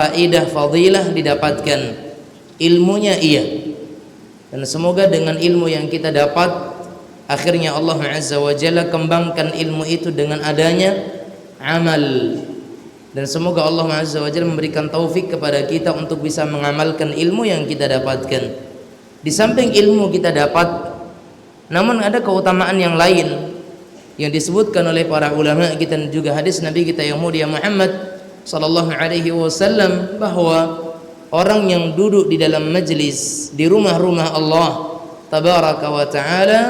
Faidah fadilah didapatkan, ilmunya iya. Dan semoga dengan ilmu yang kita dapat, akhirnya Allah Azza wa Jalla kembangkan ilmu itu dengan adanya amal. Dan semoga Allah Azza wa Jalla memberikan taufik kepada kita untuk bisa mengamalkan ilmu yang kita dapatkan. Di samping ilmu kita dapat, namun ada keutamaan yang lain yang disebutkan oleh para ulama kita dan juga hadis Nabi kita yang mulia Muhammad sallallahu alaihi wasallam, bahwa orang yang duduk di dalam majlis di rumah-rumah Allah tabaraka wa taala,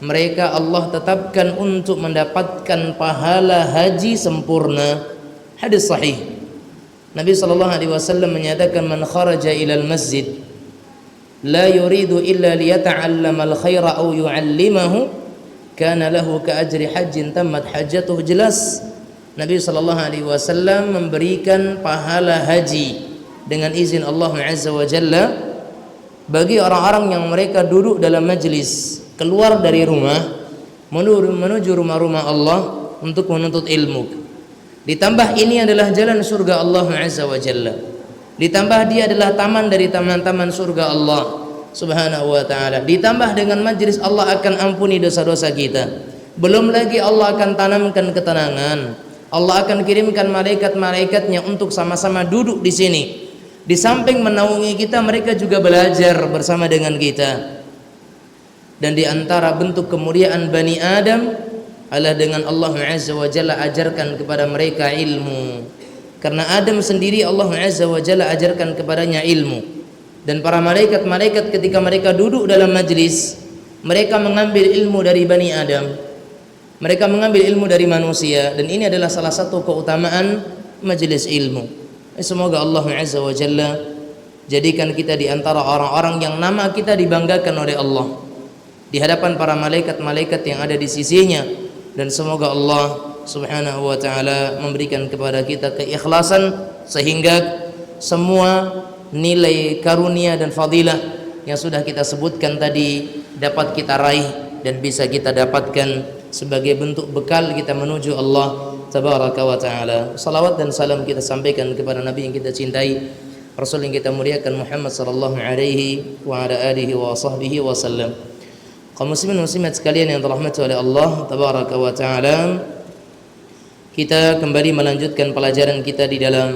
mereka Allah tetapkan untuk mendapatkan pahala haji sempurna. Hadis sahih, Nabi sallallahu alaihi wasallam menyatakan, man kharaja ilal masjid la yuridu illa liyata'allama al-khaira aw yu'allimahu kana lahu ka ajri hajjin tammat hajjatuh. Jelas Nabi sallallahu alaihi wasallam memberikan pahala haji dengan izin Allah Azza wa Jalla bagi orang-orang yang mereka duduk dalam majlis, keluar dari rumah menuju rumah-rumah Allah untuk menuntut ilmu. Ditambah ini adalah jalan surga Allah Azza wa Jalla. Ditambah dia adalah taman dari taman-taman surga Allah Subhanahu wa taala. Ditambah dengan majlis Allah akan ampuni dosa-dosa kita. Belum lagi Allah akan tanamkan ketenangan. Allah akan kirimkan malaikat-malaikatnya untuk sama-sama duduk di sini. Di samping menaungi kita, mereka juga belajar bersama dengan kita. Dan di antara bentuk kemuliaan Bani Adam adalah dengan Allah Azza wa Jalla ajarkan kepada mereka ilmu. Karena Adam sendiri Allah Azza wa Jalla ajarkan kepadanya ilmu. Dan para malaikat-malaikat ketika mereka duduk dalam majlis, mereka mengambil ilmu dari Bani Adam. Mereka mengambil ilmu dari manusia, dan ini adalah salah satu keutamaan majelis ilmu. Semoga Allah Azza wa Jalla jadikan kita di antara orang-orang yang nama kita dibanggakan oleh Allah di hadapan para malaikat-malaikat yang ada di sisinya. Dan semoga Allah Subhanahu wa taala memberikan kepada kita keikhlasan sehingga semua nilai karunia dan fadilah yang sudah kita sebutkan tadi dapat kita raih dan bisa kita dapatkan sebagai bentuk bekal kita menuju Allah tabaraka wa taala. Salawat dan salam kita sampaikan kepada Nabi yang kita cintai, Rasul yang kita muliakan, Muhammad sallallahu alaihi wa ala alihi wa sahbihi wa sallam. Kaum muslimin muslimat sekalian yang dirahmati oleh Allah tabaraka wa taala, kita kembali melanjutkan pelajaran kita di dalam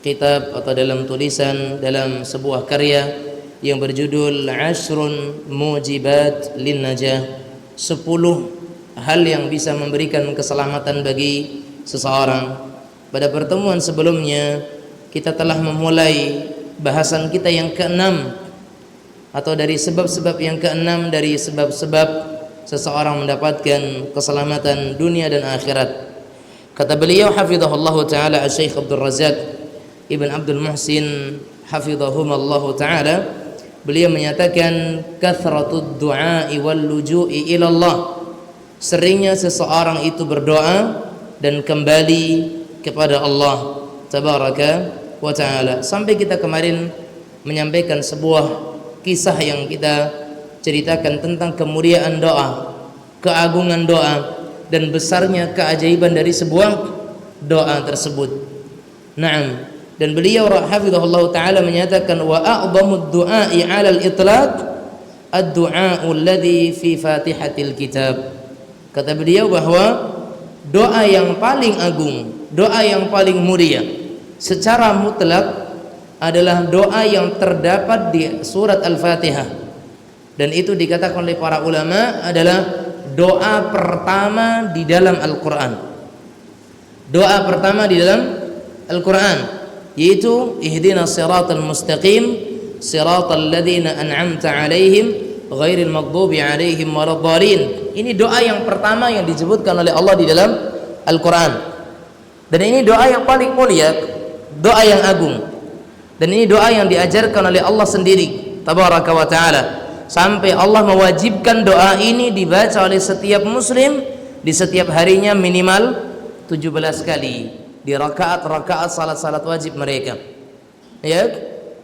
kitab atau dalam tulisan, dalam sebuah karya yang berjudul Ashrun Mujibat lin Najah, 10 hal yang bisa memberikan keselamatan bagi seseorang. Pada pertemuan sebelumnya kita telah memulai bahasan kita yang keenam, atau dari sebab-sebab yang keenam dari sebab-sebab seseorang mendapatkan keselamatan dunia dan akhirat. Kata beliau hafizahullah taala Syekh Abdul Razak Ibn Abdul Muhsin hafizahumullah taala, beliau menyatakan kathratud du'a'i wal luju'i ila Allah, seringnya seseorang itu berdoa dan kembali kepada Allah tabaraka wa taala. Sampai kita kemarin menyampaikan sebuah kisah yang kita ceritakan tentang kemuliaan doa, keagungan doa, dan besarnya keajaiban dari sebuah doa tersebut. Naam. Dan beliau hafizahullah taala menyatakan, wa a'dhamud du'a'i 'alal itlaq ad-du'a'u alladhi fi Fatihatil Kitab. Kata beliau bahwa doa yang paling agung, doa yang paling mulia secara mutlak adalah doa yang terdapat di surat Al-Fatihah. Dan itu dikatakan oleh para ulama adalah doa pertama di dalam Al-Quran. Doa pertama di dalam Al-Quran, yaitu ihdinas siratal mustaqim siratal ladzina an'amta 'alaihim ghairil maghdubi 'alaihim waladdallin. Ini doa yang pertama yang disebutkan oleh Allah di dalam Al-Quran. Dan ini doa yang paling mulia, doa yang agung. Dan ini doa yang diajarkan oleh Allah sendiri tabaraka wa taala, sampai Allah mewajibkan doa ini dibaca oleh setiap muslim di setiap harinya minimal 17 kali di rakaat-rakaat salat-salat wajib mereka. Ya,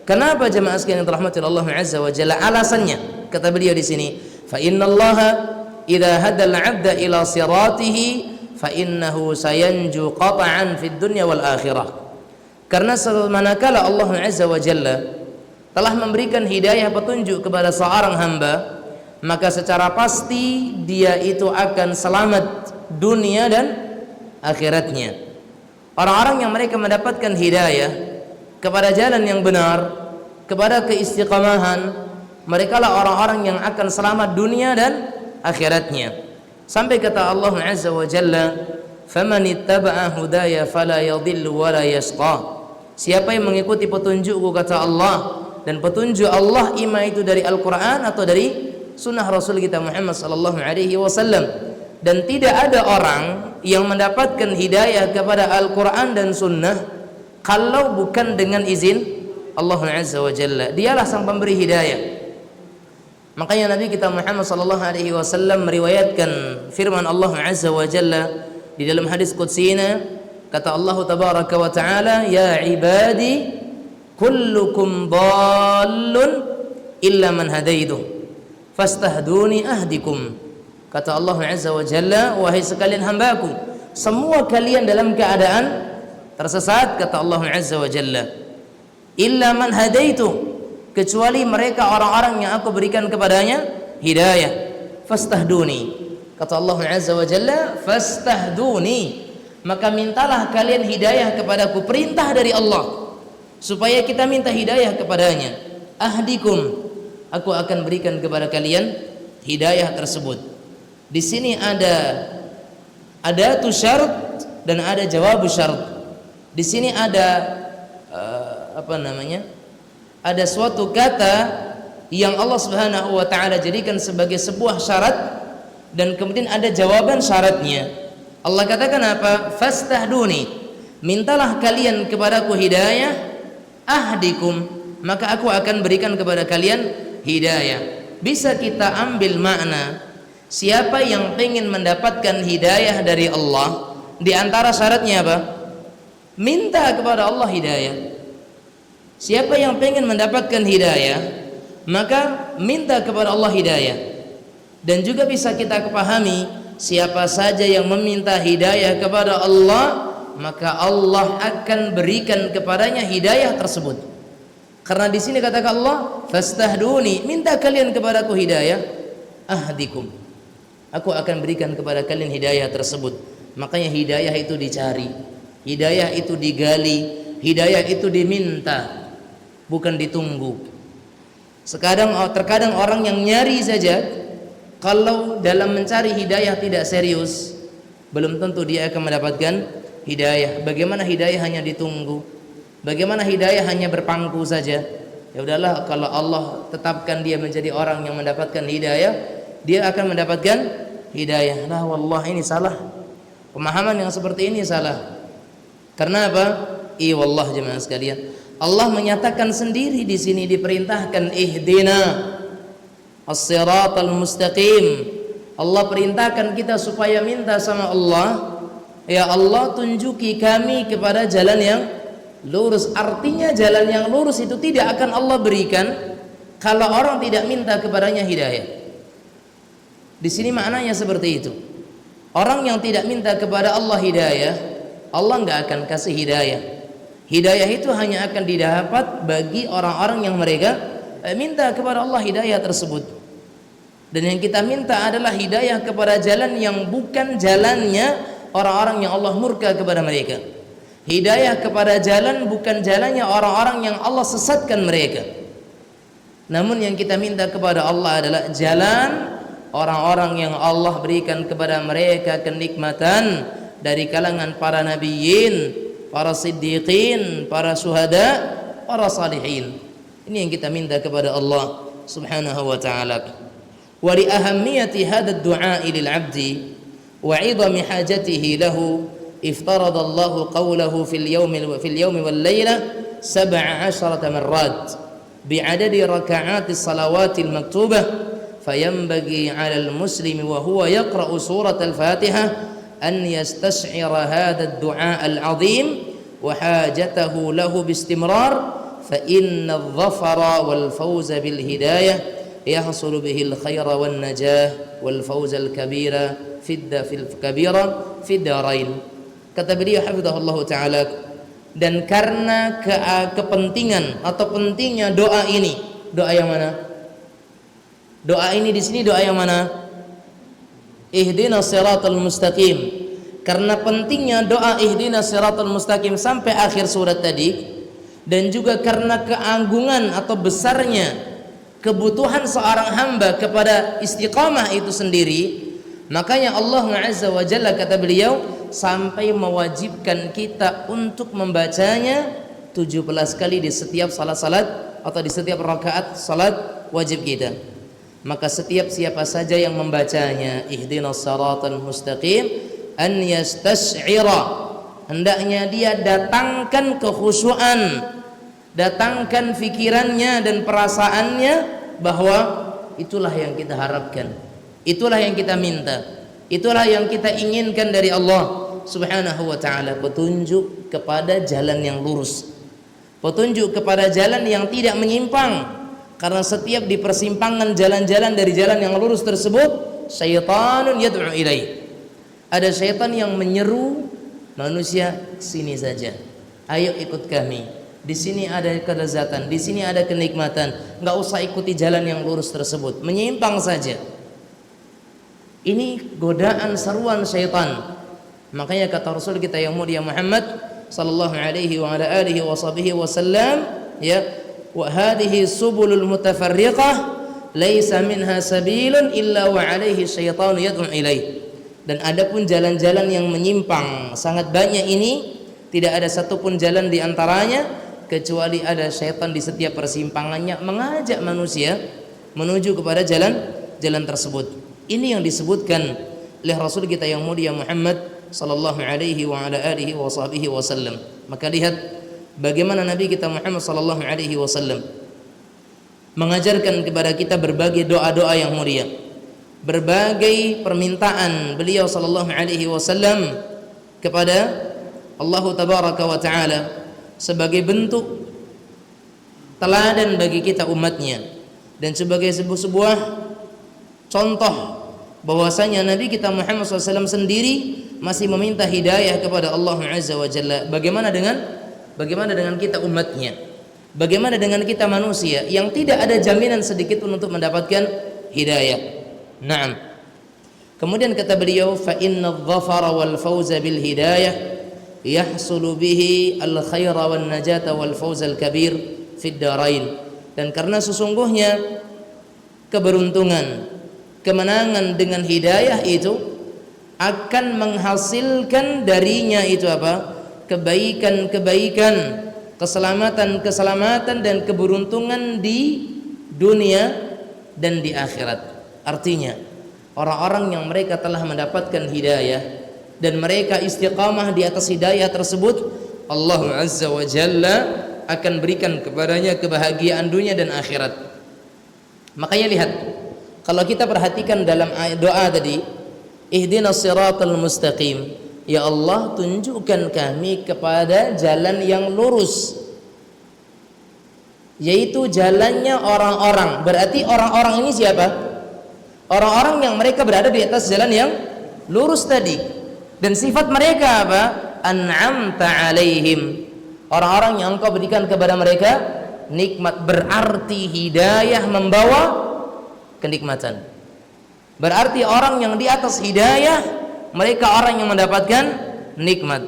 kenapa jemaah sekalian yang dirahmati Allah Azza wa Jalla? Alasannya kata beliau di sini, fa innallaha idza hadal 'abda ila siratihi fa innahu sayanju qat'an fid dunya wal akhirah. Karena manakala Allah Azza wa Jalla telah memberikan hidayah petunjuk kepada seorang hamba, maka secara pasti dia itu akan selamat dunia dan akhiratnya. Orang-orang yang mereka mendapatkan hidayah kepada jalan yang benar, kepada keistiqamahan, mereka lah orang-orang yang akan selamat dunia dan akhiratnya. Sampai kata Allah Azza wa Jalla, "Faman ittaba'a hudaya fala yadhillu wa la yashqa." Siapa yang mengikuti petunjukku, kata Allah, dan petunjuk Allah ima itu dari Al-Quran atau dari sunnah Rasul kita Muhammad sallallahu alaihi wasallam. Dan tidak ada orang yang mendapatkan hidayah kepada Al-Quran dan sunnah kalau bukan dengan izin Allah Azza wa Jalla. Dialah sang pemberi hidayah. Makanya Nabi kita Muhammad sallallahu alaihi wasallam meriwayatkan firman Allah Azza wa Jalla di dalam hadis qudsina, kata Allah tabaraka wa taala, "Ya ibadi kullukum dhallun illa man hadaitu fastahduni ahdikum." Kata Allah Azza wa Jalla, "Wahai sekalian hambaku, semua kalian dalam keadaan tersesat," kata Allah Azza wa Jalla, "illa man hadaitu," kecuali mereka orang-orang yang aku berikan kepadanya hidayah. Fastahduni, kata Allah Azza wa Jalla, "Fastahduni," maka mintalah kalian hidayah kepadaku, perintah dari Allah supaya kita minta hidayah kepadanya. Ahdikum, aku akan berikan kepada kalian hidayah tersebut. Di sini ada tu syarat dan ada jawab syarat. Di sini ada ada suatu kata yang Allah Subhanahu wa taala jadikan sebagai sebuah syarat dan kemudian ada jawaban syaratnya. Allah katakan apa? Fastahduni, mintalah kalian kepadaku hidayah, ahdikum, maka aku akan berikan kepada kalian hidayah. Bisa kita ambil makna siapa yang ingin mendapatkan hidayah dari Allah, di antara syaratnya apa? Minta kepada Allah hidayah. Siapa yang ingin mendapatkan hidayah, maka minta kepada Allah hidayah. Dan juga bisa kita kepahami, siapa saja yang meminta hidayah kepada Allah, maka Allah akan berikan kepadanya hidayah tersebut. Karena di sini kata Allah, "Fastahduni," minta kalian kepadaku hidayah, ahdikum, aku akan berikan kepada kalian hidayah tersebut. Makanya hidayah itu dicari, hidayah itu digali, hidayah itu diminta, bukan ditunggu. Terkadang orang yang nyari saja, kalau dalam mencari hidayah tidak serius, belum tentu dia akan mendapatkan hidayah. Bagaimana hidayah hanya ditunggu? Bagaimana hidayah hanya berpangku saja? Ya udahlah, kalau Allah tetapkan dia menjadi orang yang mendapatkan hidayah, dia akan mendapatkan hidayah. Nah, wallah ini salah. Pemahaman yang seperti ini salah. Karena apa? Wallah jemaah sekalian, Allah menyatakan sendiri di sini, diperintahkan ihdina as-siratal mustaqim. Allah perintahkan kita supaya minta sama Allah, ya Allah tunjuki kami kepada jalan yang lurus. Artinya jalan yang lurus itu tidak akan Allah berikan kalau orang tidak minta kepadanya hidayah. Di sini maknanya seperti itu. Orang yang tidak minta kepada Allah hidayah, Allah nggak akan kasih hidayah. Hidayah itu hanya akan didapat bagi orang-orang yang mereka minta kepada Allah hidayah tersebut. Dan yang kita minta adalah hidayah kepada jalan yang bukan jalannya orang-orang yang Allah murka kepada mereka. Hidayah kepada jalan bukan jalannya orang-orang yang Allah sesatkan mereka. Namun yang kita minta kepada Allah adalah jalan orang-orang yang Allah berikan kepada mereka kenikmatan dari kalangan para nabiyyin, para siddiqin, para syuhada, para salihin. Ini yang kita minta kepada Allah Subhanahu wa taala. Wa li ahammiyati hadha ad-du'a lil 'abdi wa 'idami hajatihi lahu iftarada Allah qawlahu fil yawmi wal layla 17 marrat bi'adadi raka'ati as-salawati al-maktubah fayanbaghi 'ala al-muslimi wa huwa yaqra'u surat al-Fatihah أن يستشعر هذا الدعاء العظيم وحاجته له باستمرار فإن الظفر والفوز بالهداية يحصل به الخير والنجاة والفوز الكبير في الدارين. Kata beliau hafizahullah ta'ala, dan karena kepentingan atau pentingnya doa ini. Doa yang mana? Doa ini di sini doa yang mana? Ihdinas siratal mustaqim. Karena pentingnya doa ihdinas siratal mustaqim sampai akhir surat tadi, dan juga karena keagungan atau besarnya kebutuhan seorang hamba kepada istiqamah itu sendiri, makanya Allah Azza wa Jalla kata beliau sampai mewajibkan kita untuk membacanya 17 kali di setiap salat atau di setiap rakaat salat wajib kita. Maka setiap siapa saja yang membacanya ihdinas siratal mustaqim an yastas'ira, hendaknya dia datangkan kekhusyuan, datangkan fikirannya dan perasaannya bahwa itulah yang kita harapkan, itulah yang kita minta, itulah yang kita inginkan dari Allah Subhanahu wa ta'ala, petunjuk kepada jalan yang lurus, petunjuk kepada jalan yang tidak menyimpang. Karena setiap di persimpangan jalan-jalan dari jalan yang lurus tersebut, syaitanun yad'u ilaih, ada syaitan yang menyeru manusia, sini saja, ayo ikut kami, di sini ada kelezatan, di sini ada kenikmatan, nggak usah ikuti jalan yang lurus tersebut, menyimpang saja. Ini godaan seruan syaitan. Makanya kata Rasul kita yang mulia Muhammad sallallahu alaihi wa ala alihi wa sahbihi wasallam, ya, wa hadhihi subulul mutafarriqah laisa minha sabilun illa wa alaihi syaitanu yad'u ilaih. Dan adapun jalan-jalan yang menyimpang sangat banyak ini, tidak ada satupun jalan di antaranya kecuali ada syaitan di setiap persimpangannya mengajak manusia menuju kepada jalan tersebut. Ini yang disebutkan oleh Rasul kita yang mulia Muhammad sallallahu alaihi wa ala alihi wa sahbihi wasallam. Maka lihat bagaimana Nabi kita Muhammad sallallahu alaihi wasallam mengajarkan kepada kita berbagai doa-doa yang mulia, berbagai permintaan beliau sallallahu alaihi wasallam kepada Allah tabaraka wa taala sebagai bentuk teladan bagi kita umatnya, dan sebagai sebuah contoh bahwasanya Nabi kita Muhammad SAW sendiri masih meminta hidayah kepada Allah Azza wa Jalla. Bagaimana dengan kita umatnya? Bagaimana dengan kita manusia yang tidak ada jaminan sedikit pun untuk mendapatkan hidayah? Naam. Kemudian kata beliau, fa inna adh-dhafara wal fawza bil hidayah yahsulu bihi al khaira wan najata wal fawz al kabir fid darain. Dan karena sesungguhnya keberuntungan, kemenangan dengan hidayah itu akan menghasilkan darinya itu apa? Kebaikan-kebaikan, keselamatan-keselamatan dan keberuntungan di dunia dan di akhirat. Artinya orang-orang yang mereka telah mendapatkan hidayah dan mereka istiqamah di atas hidayah tersebut, Allah Azza wa Jalla akan berikan kepadanya kebahagiaan dunia dan akhirat. Makanya lihat, kalau kita perhatikan dalam doa tadi, ihdinas siratal mustaqim, ya Allah tunjukkan kami kepada jalan yang lurus, yaitu jalannya orang-orang. Berarti orang-orang ini siapa? Orang-orang yang mereka berada di atas jalan yang lurus tadi. Dan sifat mereka apa? An'amta alaihim, orang-orang yang engkau berikan kepada mereka nikmat. Berarti hidayah membawa kenikmatan. Berarti orang yang di atas hidayah, mereka orang yang mendapatkan nikmat.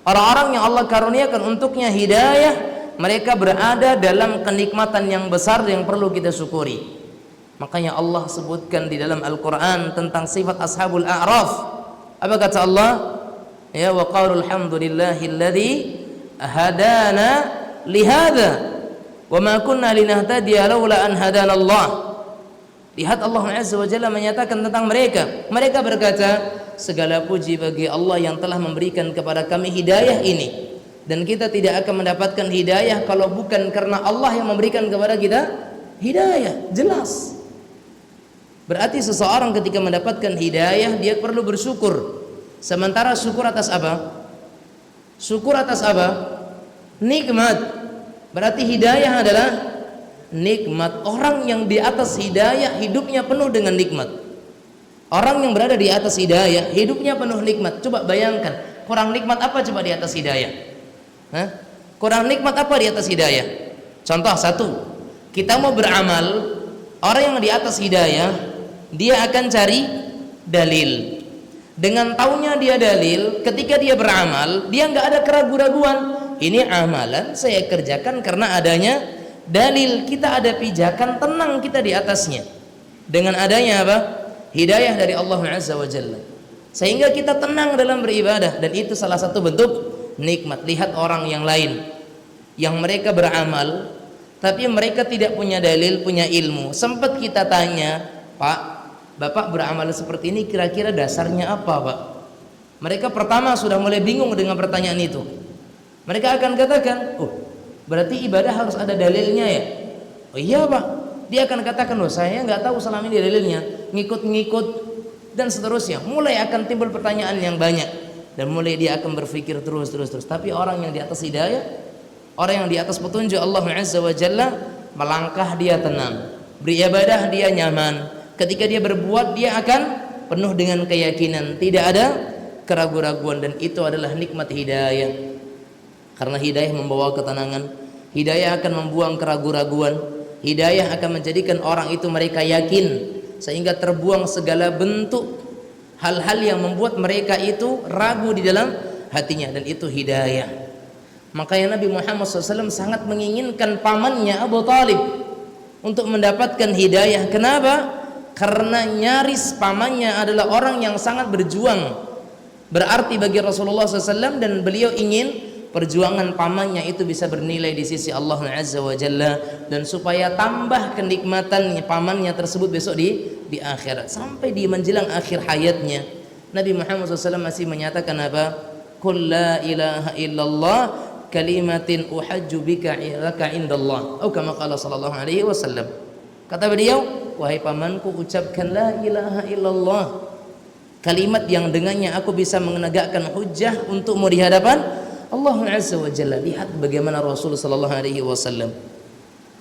Orang-orang yang Allah karuniakan untuknya hidayah, mereka berada dalam kenikmatan yang besar yang perlu kita syukuri. Makanya Allah sebutkan di dalam Al-Quran tentang sifat ashabul a'raf. Apa kata Allah? Ya, wa qalu alhamdulillahilladzi hadana lihada wa ma kunna linahtadiya laula an hadana Allah. Lihat Allah Azza wa Jalla menyatakan tentang mereka. Mereka berkata, segala puji bagi Allah yang telah memberikan kepada kami hidayah ini, dan kita tidak akan mendapatkan hidayah kalau bukan karena Allah yang memberikan kepada kita hidayah. Jelas. Berarti seseorang ketika mendapatkan hidayah dia perlu bersyukur. Sementara syukur atas apa? Syukur atas apa? Nikmat. Berarti hidayah adalah nikmat. Orang yang di atas hidayah hidupnya penuh dengan nikmat. Orang yang berada di atas hidayah hidupnya penuh nikmat. Coba bayangkan, kurang nikmat apa coba di atas hidayah? Hah? Kurang nikmat apa di atas hidayah? Contoh satu, kita mau beramal, orang yang di atas hidayah dia akan cari dalil. Dengan taunya dia dalil, ketika dia beramal dia nggak ada keraguan-raguan. Ini amalan saya kerjakan karena adanya dalil. Kita ada pijakan, tenang kita di atasnya. Dengan adanya apa? Hidayah dari Allah Azza wa Jalla, sehingga kita tenang dalam beribadah. Dan itu salah satu bentuk nikmat. Lihat orang yang lain yang mereka beramal tapi mereka tidak punya dalil, punya ilmu. Sempat kita tanya, Pak, Bapak beramal seperti ini kira-kira dasarnya apa, Pak? Mereka pertama sudah mulai bingung dengan pertanyaan itu. Mereka akan katakan, oh berarti ibadah harus ada dalilnya ya? Oh iya Pak. Dia akan katakan, oh saya nggak tahu selama ini dalilnya, ngikut-ngikut dan seterusnya. Mulai akan timbul pertanyaan yang banyak dan mulai dia akan berpikir terus. Tapi orang yang di atas hidayah, orang yang di atas petunjuk Allah Azza wa Jalla, melangkah dia tenang, beribadah dia nyaman. Ketika dia berbuat dia akan penuh dengan keyakinan, tidak ada keraguan-raguan. Dan itu adalah nikmat hidayah. Karena hidayah membawa ketenangan, hidayah akan membuang keraguan-raguan, hidayah akan menjadikan orang itu mereka yakin, sehingga terbuang segala bentuk hal-hal yang membuat mereka itu ragu di dalam hatinya. Dan itu hidayah. Makanya Nabi Muhammad SAW sangat menginginkan pamannya Abu Talib untuk mendapatkan hidayah. Kenapa? Karena nyaris pamannya adalah orang yang sangat berjuang, berarti bagi Rasulullah SAW, dan beliau ingin perjuangan pamannya itu bisa bernilai di sisi Allah Azza wa Jalla, dan supaya tambah kenikmatan pamannya tersebut besok di akhirat. Sampai di menjelang akhir hayatnya Nabi Muhammad SAW masih menyatakan apa? Qul la ilaha illallah kalimatin uhajju bika laka indallah, atau kama qala sallallahu alaihi wasallam. Kata beliau, wahai pamanku, ucapkan la ilaha illallah, kalimat yang dengannya aku bisa menegakkan hujjah untukmu di hadapan Allah Azza wa Jalla. Lihat bagaimana Rasul sallallahu alaihi wasallam,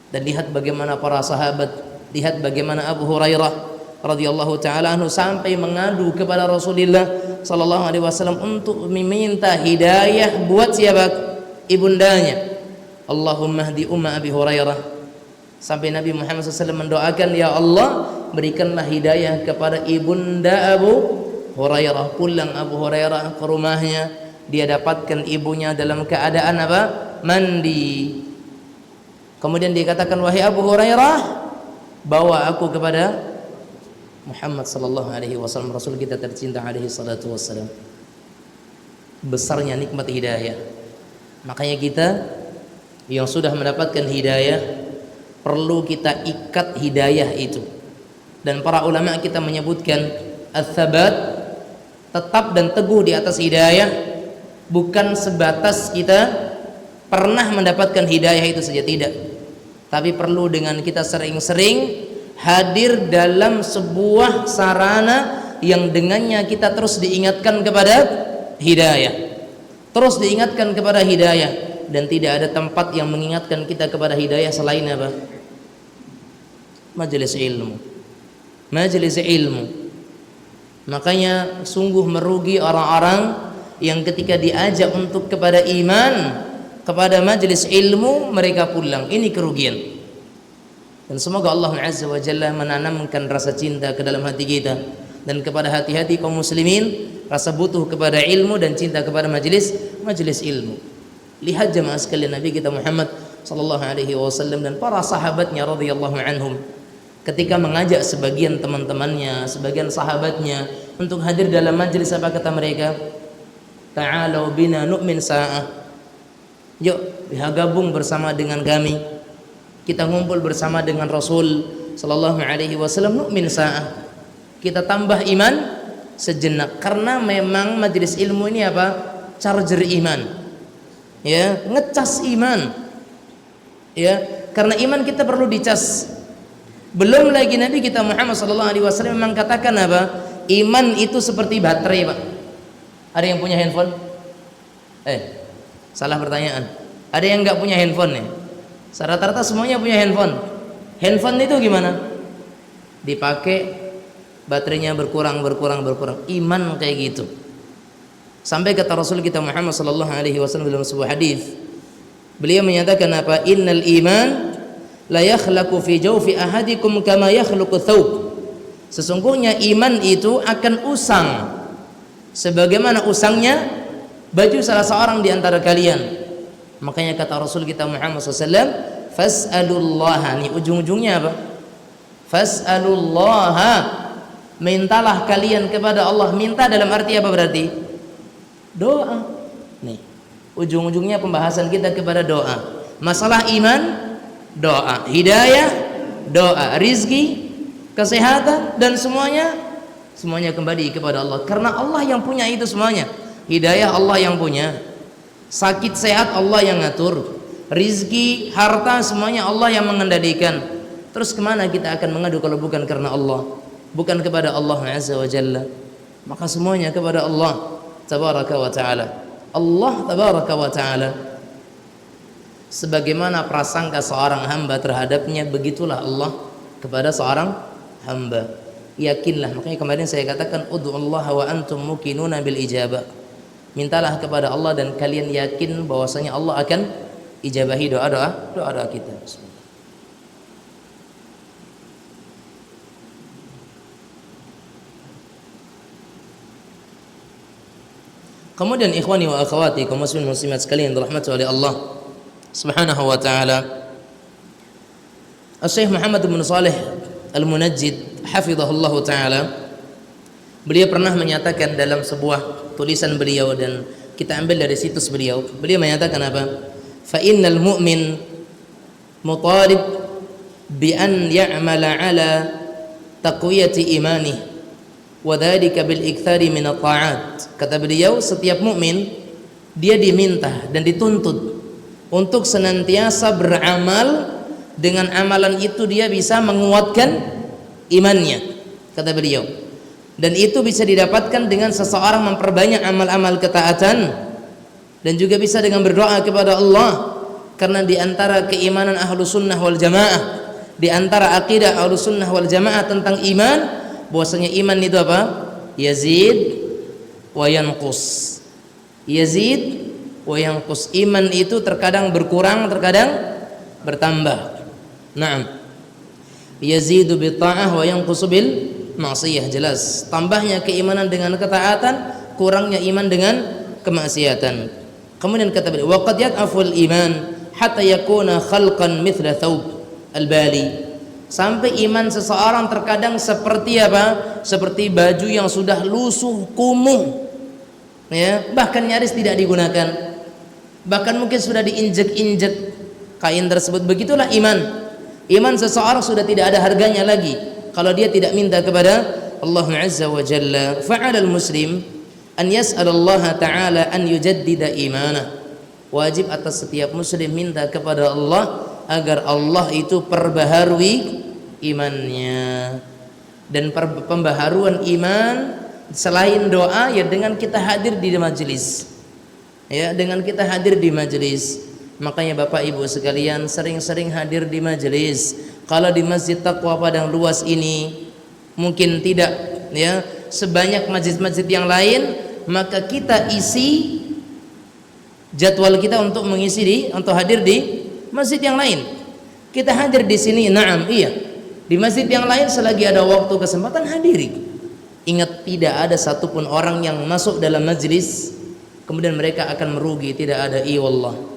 dan lihat bagaimana para sahabat, lihat bagaimana Abu Hurairah radhiyallahu taala anhu sampai mengadu kepada Rasulullah sallallahu alaihi wasallam untuk meminta hidayah buat siapa? Ibundanya. Allahumma hdi umma Abi Hurairah. Sampai Nabi Muhammad SAW mendoakan, ya Allah, berikanlah hidayah kepada ibunda Abu Hurairah. Pulang Abu Hurairah ke rumahnya, dia dapatkan ibunya dalam keadaan apa? Mandi. Kemudian dia katakan, wahai Abu Hurairah, bawa aku kepada Muhammad sallallahu alaihi wasallam, Rasul kita tercinta alaihi salatu wassalam. Besarnya nikmat hidayah. Makanya kita yang sudah mendapatkan hidayah perlu kita ikat hidayah itu. Dan para ulama kita menyebutkan ats-tsabat, tetap dan teguh di atas hidayah, bukan sebatas kita pernah mendapatkan hidayah itu saja, tidak. Tapi perlu dengan kita sering-sering hadir dalam sebuah sarana yang dengannya kita terus diingatkan kepada hidayah, terus diingatkan kepada hidayah. Dan tidak ada tempat yang mengingatkan kita kepada hidayah selain apa? Majelis ilmu. Majelis ilmu. Makanya sungguh merugi orang-orang yang ketika diajak untuk kepada iman, kepada majelis ilmu, mereka pulang. Ini kerugian. Dan semoga Allah Azza wa Jalla menanamkan rasa cinta ke dalam hati kita, dan kepada hati-hati kaum muslimin rasa butuh kepada ilmu dan cinta kepada majelis ilmu. Lihat jemaah sekalian, Nabi kita Muhammad sallallahu alaihi wasallam dan para sahabatnya radhiyallahu anhum ketika mengajak sebagian teman-temannya, sebagian sahabatnya untuk hadir dalam majelis, apa kata mereka? Ta'alu bina nu'min sa'ah. Yuk gabung bersama dengan kami, kita ngumpul bersama dengan Rasul sallallahu alaihi wasallam, nu'min sa'ah, kita tambah iman sejenak. Karena memang majelis ilmu ini apa? Charger iman. Ya, ngecas iman. Ya, karena iman kita perlu dicas. Belum lagi Nabi kita Muhammad sallallahu alaihi wasallam memang katakan apa? Iman itu seperti baterai, Pak. Ada yang punya handphone? Salah pertanyaan. Ada yang enggak punya handphone nih? Rata-rata semuanya punya handphone. Handphone itu gimana? Dipakai baterainya berkurang. Iman kayak gitu. Sampai kata Rasul kita Muhammad sallallahu alaihi wasallam dalam sebuah hadis, Beliau menyatakan apa? Innal iman la yakhlaqu fi jawfi ahadikum kama yakhluqu thawb. Sesungguhnya iman itu akan usang sebagaimana usangnya baju salah seorang di antara kalian. Makanya kata Rasul kita Muhammad SAW, fas'alullaha, nih ujung-ujungnya apa? Fas'alullaha, mintalah kalian kepada Allah. Minta dalam arti apa berarti? Doa. Nih, ujung-ujungnya pembahasan kita kepada doa. Masalah iman, doa. Hidayah, doa. Rizki, kesehatan, dan semuanya kembali kepada Allah. Karena Allah yang punya itu semuanya. Hidayah Allah yang punya, sakit sehat Allah yang ngatur, rizki, harta, semuanya Allah yang mengendalikan. Terus kemana kita akan mengadu kalau bukan karena Allah, bukan kepada Allah Azza wa Jalla? Maka semuanya kepada Allah Tabaraka wa Ta'ala. Allah Tabaraka wa Ta'ala, sebagaimana prasangka seorang hamba terhadapnya, begitulah Allah kepada seorang hamba. Yakinlah, makanya kemarin saya katakan ud'ullaha wa antum muqinuna bil ijabah. Mintalah kepada Allah dan kalian yakin bahwasanya Allah akan ijabahi doa-doa kita. Kemudian ikhwani wa akhwati kaum muslimin muslimat sekalian dirahmati oleh Allah Subhanahu wa taala, Syekh Muhammad bin Shalih Al-Munajjid hafizahullah taala, beliau pernah menyatakan dalam sebuah tulisan beliau dan kita ambil dari situs beliau. Beliau menyatakan apa? Fa innal mu'min mutalib bi an ya'mala ala taqwiyati imanihi wa dzalika bil iktsari min at-ta'at. Kata beliau, setiap mukmin dia diminta dan dituntut untuk senantiasa beramal, dengan amalan itu dia bisa menguatkan imannya, kata beliau. Dan itu bisa didapatkan dengan seseorang memperbanyak amal-amal ketaatan, dan juga bisa dengan berdoa kepada Allah. Karena di antara keimanan Ahlus Sunnah wal Jamaah, di antara akidah Ahlus Sunnah wal Jamaah tentang iman, bahwasanya iman itu apa? Yazid wa yanqus. Yazid wa yanqus. Iman itu terkadang berkurang, terkadang bertambah. Naam. Yazidu bi ta'ah wa yanqusu bil maksiyah, jelas tambahnya keimanan dengan ketaatan, kurangnya iman dengan kemaksiatan. Kemudian kata beliau, wa qad yad'aful iman hatta yakuna khalqan mithla thawb al-bali. Sampai iman seseorang terkadang seperti apa? Seperti baju yang sudah lusuh, kumuh, ya, bahkan nyaris tidak digunakan, bahkan mungkin sudah diinjek-injek kain tersebut. Begitulah iman. Iman seseorang sudah tidak ada harganya lagi kalau dia tidak minta kepada Allah Azza wa Jalla. Fa'alal muslim an yas'alallaha ta'ala an yujaddida imanah. Wajib atas setiap muslim minta kepada Allah agar Allah itu perbaharui imannya. Dan pembaharuan iman selain doa ya dengan kita hadir di majelis, ya, dengan kita hadir di majelis. Makanya Bapak Ibu sekalian sering-sering hadir di majelis. Kalau di Masjid Taqwa Padang Luas ini mungkin tidak, ya, sebanyak masjid-masjid yang lain, maka kita isi jadwal kita untuk untuk hadir di masjid yang lain. Kita hadir di sini, na'am, iya. Di masjid yang lain selagi ada waktu kesempatan hadiri. Ingat, tidak ada satupun orang yang masuk dalam majelis kemudian mereka akan merugi, tidak ada. Wallah.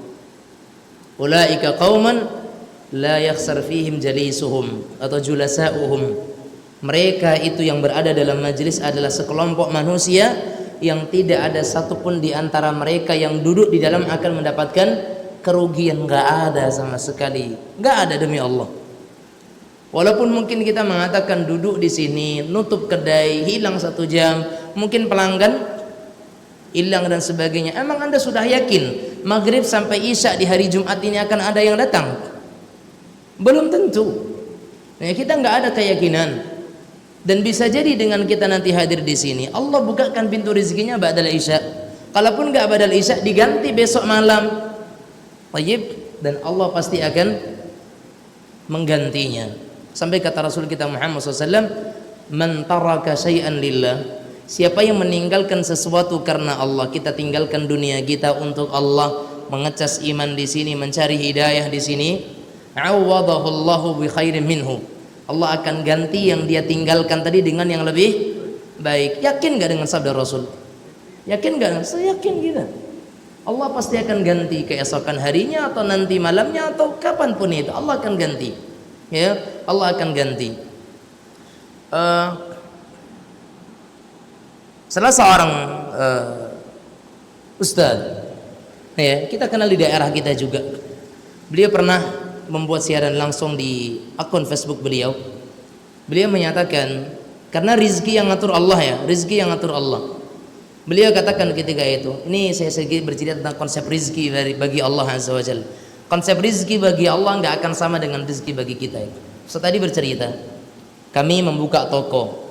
Ulaika qauman la yakhsar fihim jalisuhum atau julasa'uhum. Mereka itu yang berada dalam majelis adalah sekelompok manusia yang tidak ada satupun di antara mereka yang duduk di dalam akan mendapatkan kerugian. Enggak ada sama sekali, enggak ada, demi Allah. Walaupun mungkin kita mengatakan duduk di sini, nutup kedai, hilang 1 jam, mungkin pelanggan hilang dan sebagainya. Emang Anda sudah yakin maghrib sampai isya di hari Jumat ini akan ada yang datang? Belum tentu. Nah, kita nggak ada keyakinan. Dan bisa jadi dengan kita nanti hadir di sini, Allah bukakan pintu rezekinya ba'dal isya. Kalaupun nggak ba'dal isya, diganti besok malam. Wajib, dan Allah pasti akan menggantinya. Sampai kata Rasul kita Muhammad SAW, man taraka syai'an lillah, siapa yang meninggalkan sesuatu karena Allah, kita tinggalkan dunia kita untuk Allah, mengecas iman di sini, mencari hidayah di sini, awadahu Allahu bi khairin minhu. Allah akan ganti yang dia tinggalkan tadi dengan yang lebih baik. Yakin gak dengan sabda Rasul? Yakin gak? Saya yakin kita. Allah pasti akan ganti keesokan harinya atau nanti malamnya atau kapanpun itu Allah akan ganti. Ya, Allah akan ganti. Salah seorang ustadz, ya, kita kenal di daerah kita juga. Beliau pernah membuat siaran langsung di akun Facebook beliau. Beliau menyatakan, karena rizki yang ngatur Allah ya, rizki yang ngatur Allah. Beliau katakan ketika itu, ini saya sedikit bercerita tentang konsep rizki bagi Allah Azza wa Jalla. Konsep rizki bagi Allah nggak akan sama dengan rizki bagi kita. So, tadi bercerita, kami membuka toko.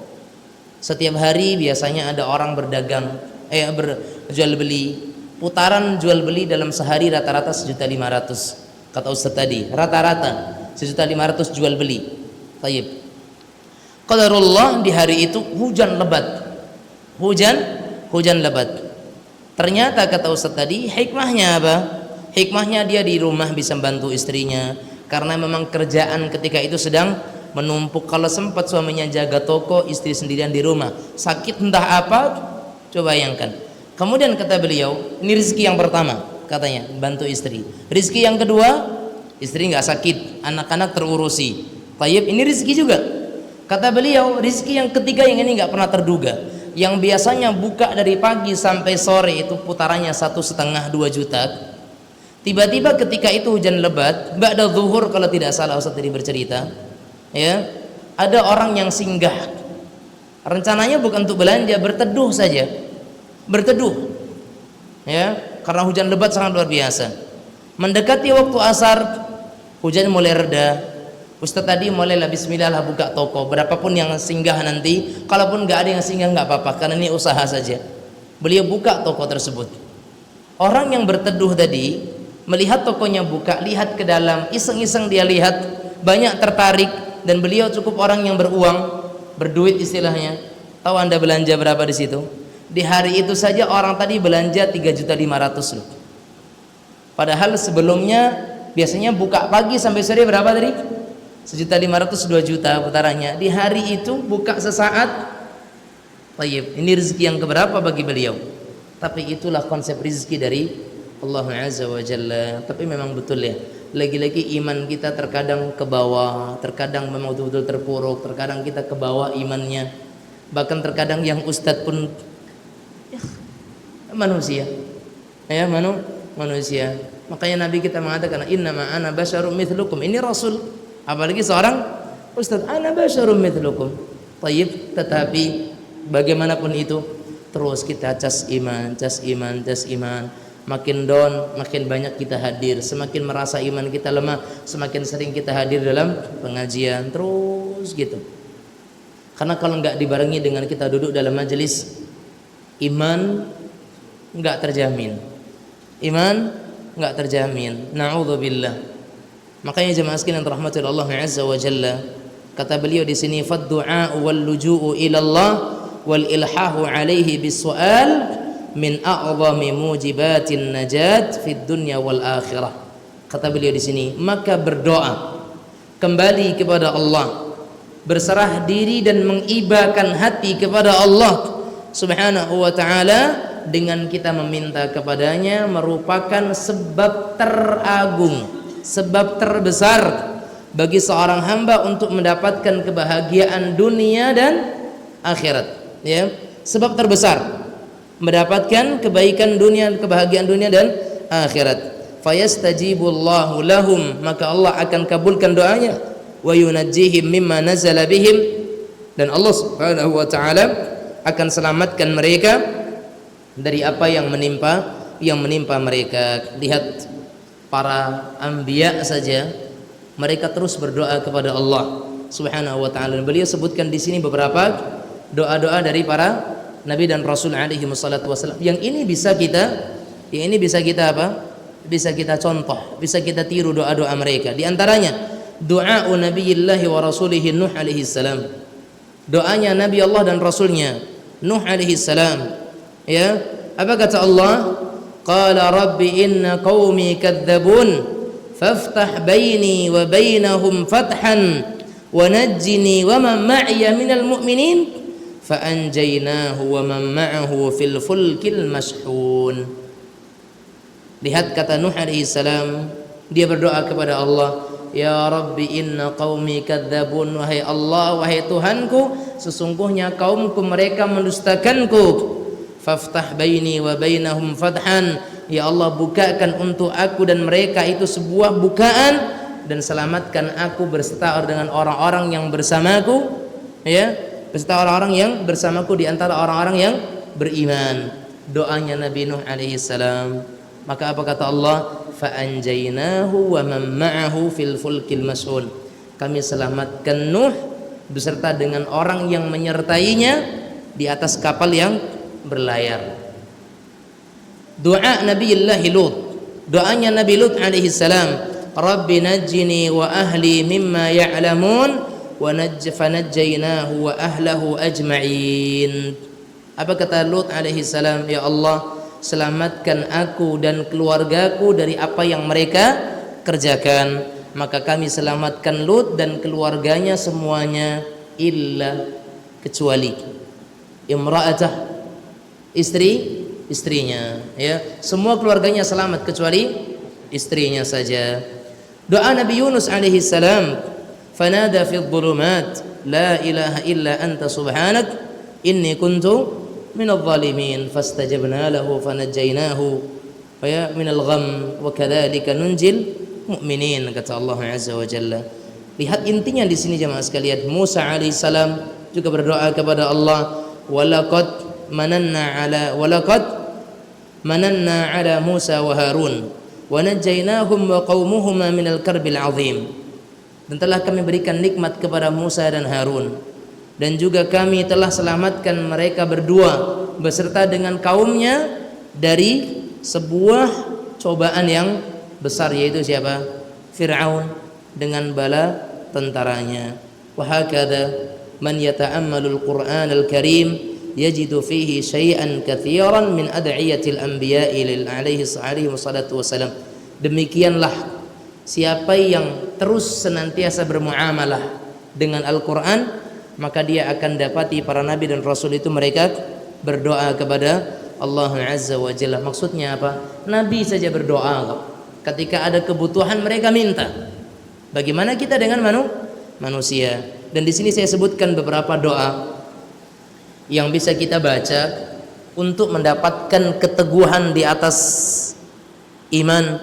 Setiap hari biasanya ada orang berdagang, berjual beli. Putaran jual beli dalam sehari rata-rata 1.500.000. Kata Ustaz tadi, rata-rata 1.500.000 jual beli. Tayyib. Qadarullah di hari itu hujan lebat. Hujan lebat. Ternyata kata Ustaz tadi, hikmahnya apa? Hikmahnya dia di rumah bisa membantu istrinya, karena memang kerjaan ketika itu sedang menumpuk. Kalau sempat suaminya jaga toko, istri sendirian di rumah, sakit entah apa, coba bayangkan. Kemudian kata beliau, ini rezeki yang pertama, katanya bantu istri. Rezeki yang kedua, istri nggak sakit, anak-anak terurusi. Tayyib, ini rezeki juga. Kata beliau, rezeki yang ketiga yang ini nggak pernah terduga. Yang biasanya buka dari pagi sampai sore itu putarannya 1,5-2 juta. Tiba-tiba ketika itu hujan lebat, ba'da zuhur kalau tidak salah Ustaz tadi bercerita, ya, ada orang yang singgah. Rencananya bukan untuk belanja, berteduh saja. Berteduh. Ya, karena hujan lebat sangat luar biasa. Mendekati waktu asar, hujan mulai reda. Ustaz tadi mulailah bismillah lah buka toko. Berapapun yang singgah nanti, kalaupun nggak ada yang singgah nggak apa-apa, karena ini usaha saja. Beliau buka toko tersebut. Orang yang berteduh tadi melihat tokonya buka, lihat ke dalam, iseng-iseng dia lihat, banyak tertarik, dan beliau cukup orang yang beruang, berduit istilahnya. Tahu Anda belanja berapa di situ? Di hari itu saja orang tadi belanja 3.500.000 loh. Padahal sebelumnya biasanya buka pagi sampai sore berapa tadi? 1.500.000, 2 juta putarannya. Di hari itu buka sesaat. Tayyib, ini rezeki yang keberapa bagi beliau? Tapi itulah konsep rezeki dari Allah Azza wa Jalla. Tapi memang betul ya, lagi-lagi iman kita terkadang ke bawah, terkadang memang betul-betul terpuruk, terkadang kita ke bawah imannya. Bahkan terkadang yang ustadz pun ya, manusia. Ya, manusia. Makanya Nabi kita mengatakan, innama ana basyarum mithlukum. Ini Rasul. Apalagi seorang ustaz, ana basyarum mithlukum. Tayyib, tetapi bagaimanapun itu terus kita cas iman. Makin down, makin banyak kita hadir. Semakin merasa iman kita lemah, semakin sering kita hadir dalam pengajian. Terus gitu. Karena kalau nggak dibarengi dengan kita duduk dalam majelis, iman nggak terjamin. Iman nggak terjamin. Na'udzubillah. Makanya jemaah sekalian rahmatul Allah Azza wa Jalla, kata beliau di sini, fad-du'a wal luju'u ila Allah wal ilhahu alaihi bis-su'al min a'zami mujibatin najat fid dunya wal akhirah. Kata beliau di sini, maka berdoa, kembali kepada Allah, berserah diri dan mengibakan hati kepada Allah Subhanahu wa ta'ala dengan kita meminta kepadanya merupakan sebab teragung, sebab terbesar bagi seorang hamba untuk mendapatkan kebahagiaan dunia dan akhirat. Ya, sebab terbesar mendapatkan kebaikan dunia, kebahagiaan dunia dan akhirat. Fayastajibullahu lahum, maka Allah akan kabulkan doanya. Wa yunajjihim mimma nazala bihim, dan Allah Subhanahu wa ta'ala akan selamatkan mereka dari apa yang menimpa mereka. Lihat para anbiya saja, mereka terus berdoa kepada Allah Subhanahu wa ta'ala. Beliau sebutkan di sini beberapa doa-doa dari para nabi dan rasul alaihi wassalatu wassalam. Yang ini bisa kita apa? Bisa kita contoh, bisa kita tiru doa-doa mereka. Di antaranya doa Nabiyillahi wa rasulihi Nuh alaihi salam. Doanya Nabi Allah dan Rasulnya Nuh alaihi salam. Ya, apa kata Allah? qala rabbi inna qaumi kadzabun faftah baini wa bainahum fathan wa najjini wa man ma'iya minal mu'minin fa anjaynahu wa man ma'ahu fil fulkil mashhun. Lihat kata Nuh alaihi salam, dia berdoa kepada Allah, ya Rabbi inna qaumi kadzabun, wahai Allah, wahai Tuhanku, sesungguhnya kaumku mereka mendustakanku. Faftah baini wa bainahum fathan, ya Allah bukakan untuk aku dan mereka itu sebuah bukaan, dan selamatkan aku berserta dengan orang-orang yang bersamaku, ya, beserta orang-orang yang bersamaku di antara orang-orang yang beriman. Doanya Nabi Nuh alaihi salam. Maka apa kata Allah? Fa anjaynahu wa man ma'ahu fil fulkil mashhun. Kami selamatkan Nuh beserta dengan orang yang menyertainya di atas kapal yang berlayar. Doa Nabiullah Lut, doanya Nabi Lut alaihi salam, Rabbi najjini wa ahli mimma ya'lamun wa fanajjaynahu wa ahlahu ajma'in. Apa kata Lut alaihi salam? Ya Allah, selamatkan aku dan keluargaku dari apa yang mereka kerjakan. Maka kami selamatkan Lut dan keluarganya semuanya, illa, kecuali imra'atah, istrinya, ya, semua keluarganya selamat kecuali istrinya saja. Doa Nabi Yunus alaihi salam, fanada fi dhulumat la ilaha illa anta subhanak inni kuntu minadh dhalimin fastajabna lahu fanajjaynahu wa minal gham wa kadzalika nunjil mu'minin, kata Allah azza wa jalla. Lihat intinya di sini jemaah sekalian. Musa alaihi salam juga berdoa kepada Allah, walaqad mananna ala Musa wa Harun wa najjaynahum wa qaumuhuma minal karbil azim. Dan telah kami berikan nikmat kepada Musa dan Harun, dan juga kami telah selamatkan mereka berdua beserta dengan kaumnya dari sebuah cobaan yang besar, yaitu siapa? Fir'aun dengan bala tentaranya. Wa hakadha man yata'ammalul Qur'anal Karim yajidu fihi syai'an katsiran min ad'iyatil anbiya'i lil alaihi salatu wassalam. Demikianlah siapa yang terus senantiasa bermuamalah dengan Al-Qur'an, maka dia akan dapati para nabi dan rasul itu mereka berdoa kepada Allah azza wa jalla. Maksudnya apa? Nabi saja berdoa, ketika ada kebutuhan mereka minta. Bagaimana kita dengan manusia? Dan di sini saya sebutkan beberapa doa yang bisa kita baca untuk mendapatkan keteguhan di atas iman,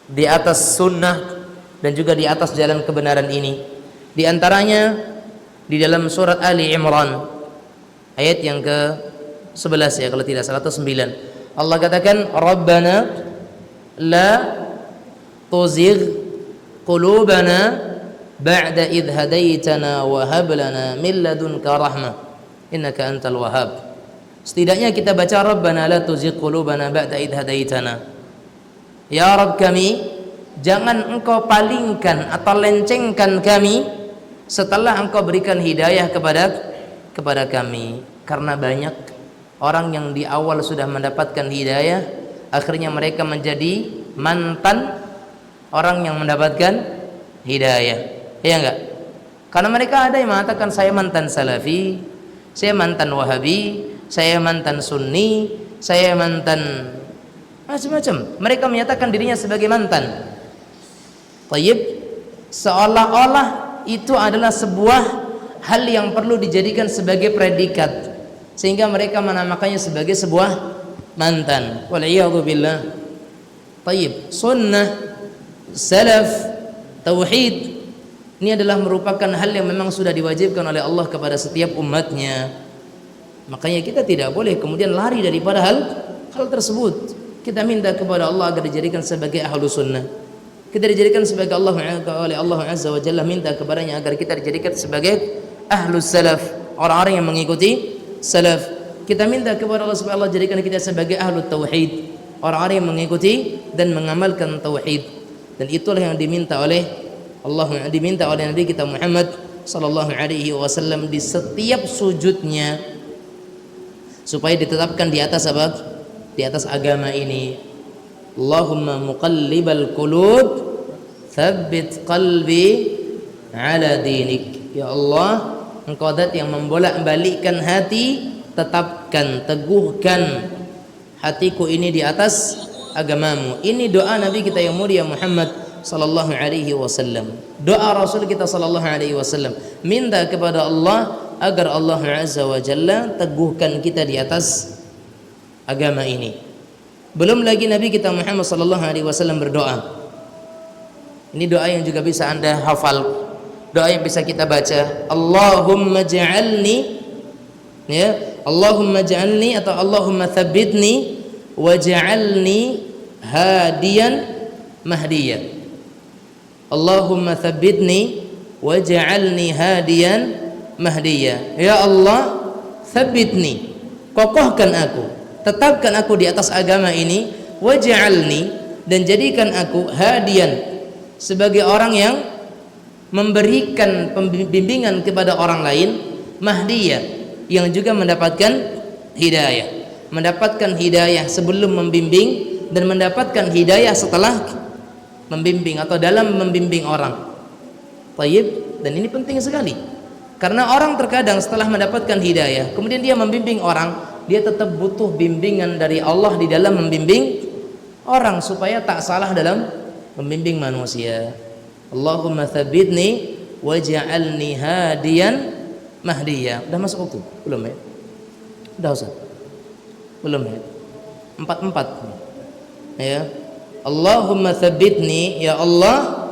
di atas sunnah, dan juga di atas jalan kebenaran ini. Di antaranya di dalam surat Ali Imran ayat yang ke-11, ya kalau tidak salah, atau 9. Allah katakan, Rabbana la tuzigh qulubana ba'da idh hadaitana wa hab lana min ladunka rahmah innaka antal wahhab. Setidaknya kita baca Rabbana la tuzigh qulubana ba'da idh hadaitana. Ya Rabb kami, jangan engkau palingkan atau lencengkan kami setelah engkau berikan hidayah kepada kami. Karena banyak orang yang di awal sudah mendapatkan hidayah, akhirnya mereka menjadi mantan orang yang mendapatkan hidayah. Ya enggak? Karena mereka ada yang mengatakan saya mantan salafi, saya mantan wahabi, saya mantan sunni, saya mantan macam-macam. Mereka menyatakan dirinya sebagai mantan. Tayyib, seolah-olah itu adalah sebuah hal yang perlu dijadikan sebagai predikat, sehingga mereka menamakannya sebagai sebuah mantan. Wal'iyadhu billah. Tayyib, sunnah, salaf, tauhid, ini adalah merupakan hal yang memang sudah diwajibkan oleh Allah kepada setiap umatnya. Makanya kita tidak boleh kemudian lari daripada hal tersebut. Kita minta kepada Allah agar dijadikan sebagai ahlu sunnah. Kita dijadikan sebagai oleh Allah azza wa jalla, minta kepadanya agar kita dijadikan sebagai ahlu salaf, orang-orang yang mengikuti salaf. Kita minta kepada Allah supaya Allah jadikan kita sebagai ahlu tauhid, orang-orang yang mengikuti dan mengamalkan tauhid. Dan itulah yang diminta oleh Allah, diminta oleh Nabi kita Muhammad sallallahu alaihi wasallam di setiap sujudnya, supaya ditetapkan di atas apa? di atas agama ini. Allahumma muqallibal qulub tsabbit qalbi ala dinik. Ya Allah, Engkau zat yang membolak-balikkan hati, tetapkan, teguhkan hatiku ini di atas agamamu. Ini doa Nabi kita yang mulia Muhammad sallallahu alaihi wasallam. Doa Rasul kita sallallahu alaihi wasallam, minta kepada Allah agar Allah azza wa jalla teguhkan kita di atas agama ini. Belum lagi Nabi kita Muhammad sallallahu alaihi wasallam berdoa. Ini doa yang juga bisa Anda hafal. Doa yang bisa kita baca. Allahumma ja'alni, ya, Allahumma ja'alni atau Allahumma tsabbitni waj'alni hadiyan mahdiyan. Allahumma tsabbitni waj'alni hadiyan mahdiyan. Ya Allah, tsabbitni, kokohkan aku, tetapkan aku di atas agama ini, waj'alni, dan jadikan aku hadiyan, sebagai orang yang memberikan pembimbingan kepada orang lain, mahdiyah, yang juga mendapatkan hidayah sebelum membimbing dan mendapatkan hidayah setelah membimbing atau dalam membimbing orang. Tayyib, dan ini penting sekali karena orang terkadang setelah mendapatkan hidayah kemudian dia membimbing orang, dia tetap butuh bimbingan dari Allah di dalam membimbing orang supaya tak salah dalam membimbing manusia. Allahumma tsabbitni waj'alni hadiyan mahdiyah. Udah masuk waktu? Belum ya? Udah Ustaz? Belum ya? 4 ya. Allahumma tsabbitni, ya Allah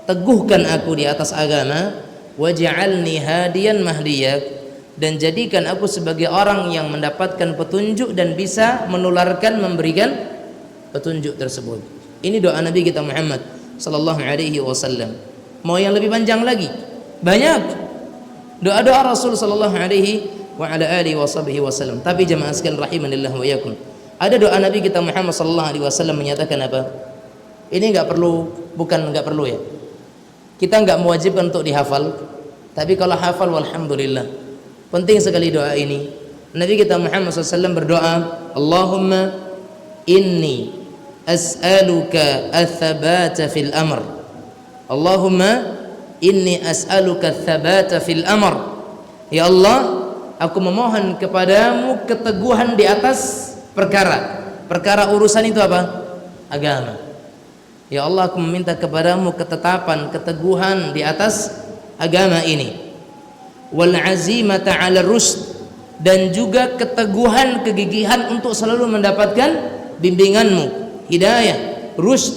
teguhkan aku di atas agama, waj'alni hadiyan mahdiyah, dan jadikan aku sebagai orang yang mendapatkan petunjuk dan bisa menularkan, memberikan petunjuk tersebut. Ini doa Nabi kita Muhammad sallallahu alaihi wasallam. Mau yang lebih panjang lagi? Banyak doa-doa Rasul sallallahu alaihi wa ala alihi wasallam. Tapi jemaah sekalian rahimanillah wa iyyakum, ada doa Nabi kita Muhammad sallallahu alaihi wasallam menyatakan apa? Ini enggak perlu ya. Kita enggak mewajibkan untuk dihafal, tapi kalau hafal walhamdulillah. Penting sekali doa ini. Nabi kita Muhammad SAW berdoa, Allahumma inni as'aluka ats-tsabata fil amr. Allahumma inni as'aluka ats-tsabata fil amr. Ya Allah, aku memohon kepadamu keteguhan di atas perkara. Perkara urusan itu apa? Agama. Ya Allah, aku meminta kepadamu ketetapan, keteguhan di atas agama ini. Wal azimata 'ala rusyd, dan juga keteguhan, kegigihan untuk selalu mendapatkan bimbinganmu, hidayah, rusyd.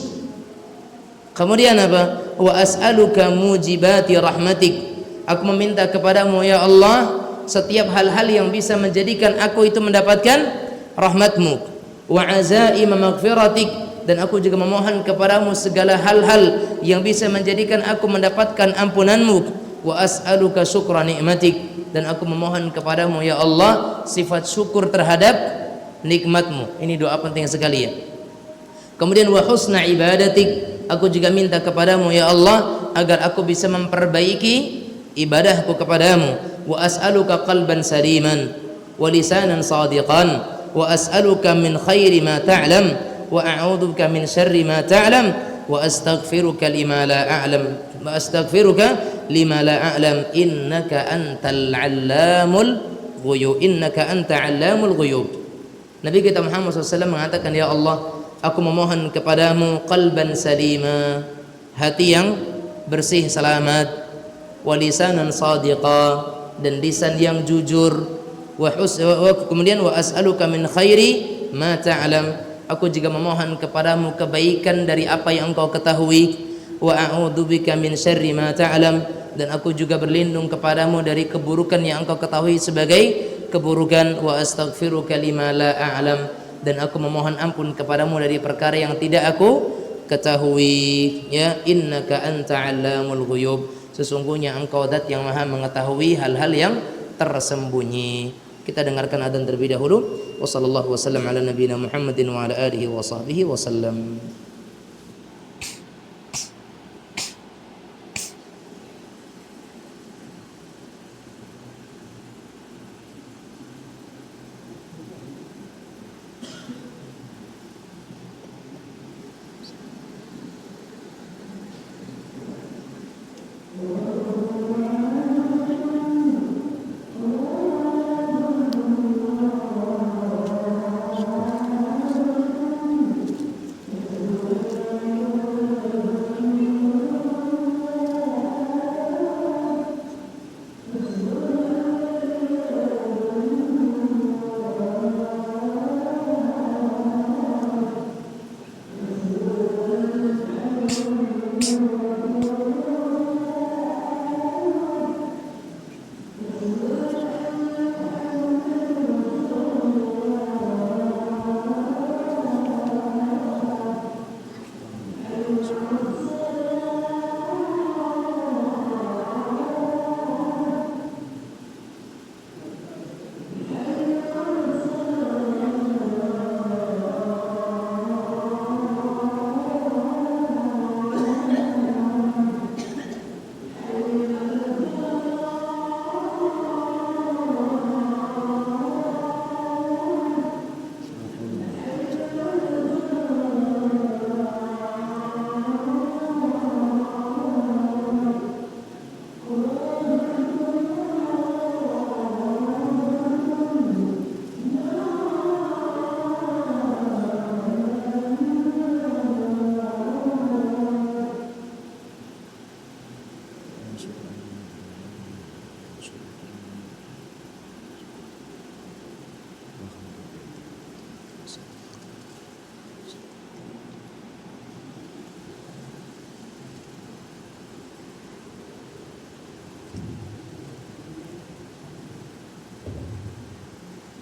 Kemudian apa? Wa as'aluka mujibati rahmatik, aku meminta kepadamu ya Allah setiap hal-hal yang bisa menjadikan aku itu mendapatkan rahmatmu. Wa azaim maghfiratik, dan aku juga memohon kepadamu segala hal-hal yang bisa menjadikan aku mendapatkan ampunanmu. Wa as'aluka syukra ni'matik, dan aku memohon kepadamu ya Allah sifat syukur terhadap nikmatmu. Ini doa penting sekali ya. Kemudian wa husna ibadatik, aku juga minta kepadamu ya Allah agar aku bisa memperbaiki ibadahku kepadamu. Wa as'aluka qalban saliman wa lisanan sadiqan wa as'aluka min khairi ma ta'lam wa a'udzubika min syarri ma ta'lam wa astaghfiruka lima la a'lam wa astaghfiruka lima la a'lam innaka antal 'allamul ghuyub, innaka anta 'allamul ghuyub. Nabi kita Muhammad SAW mengatakan, ya Allah, aku memohon kepadamu qalban salima, hati yang bersih selamat, wa lisanan sadiqa, dan lisan yang jujur, kemudian wa as'aluka min khairi ma ta'lam, aku juga memohon kepadamu kebaikan dari apa yang engkau ketahui, wa a'udzubika min syarri ma ta'lam, dan aku juga berlindung kepadamu dari keburukan yang engkau ketahui sebagai keburukan, wa astaghfiruka lima la a'lam, dan aku memohon ampun kepadamu dari perkara yang tidak aku ketahui. Ya, innaka anta 'allamul ghuyub, sesungguhnya engkau zat yang maha mengetahui hal-hal yang tersembunyi. Kita dengarkan adzan terlebih dahulu. Wassallallahu wasallam ala nabiyina Muhammadin wa ala alihi wa sahbihi wasallam.